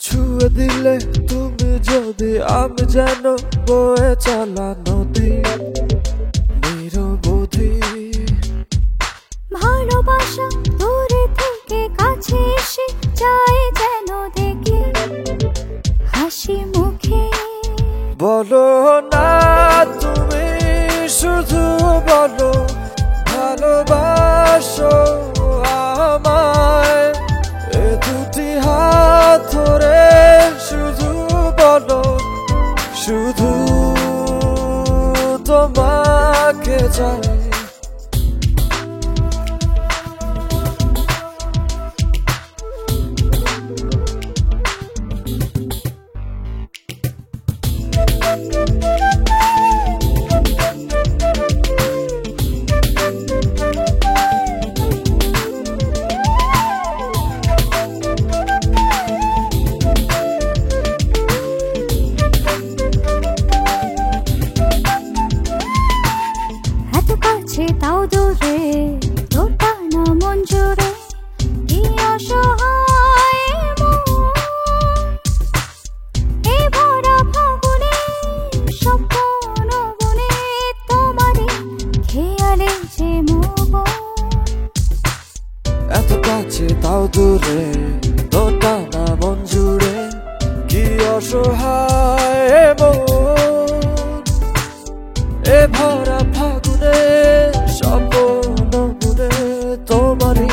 ছুঁয়ে দিলে তুমি যদি আমি যেন বয়ে চলা নদী নিরবধি। ভালোবাসা দূরে থেকে কাছে এসে যায় যেন দেখি হাসি মুখে। বলো না তুমি শুধু বলো ভালোবাসো আমায়। এ দুটি হাত ধরে শুধু বলো, শুধু তোমাকে চাই। তাও দূরে তোটা না মন জুড়ে কি অসহায় এ ভরা ফাগুনে স্বপ্ন বনে তোমারে খেয়ালে যে মন। এত কাছে তাও দূরে তোটা না মন জুড়ে কি অসহায় মন। এ ভরা ফাগুনে স্বপ্ন বুনে তোমারই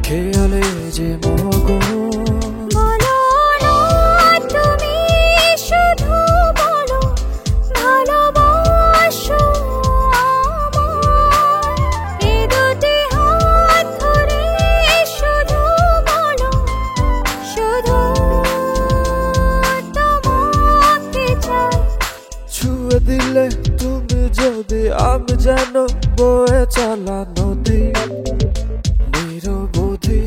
খেয়ালে যে মগন। বলো না তুমি শুধু বলো ভালোবাসো আমায়। এ দুটি হাত ধরে শুধু বলো, শুধু তোমাকে চাই। ছুঁয়ে দিলে তুমি যদি আমি যেন বয়ে চলা নদী নিরবধি।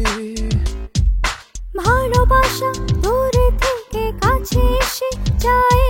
ভালোবাসা দূরে থেকে কাছে এসে যায়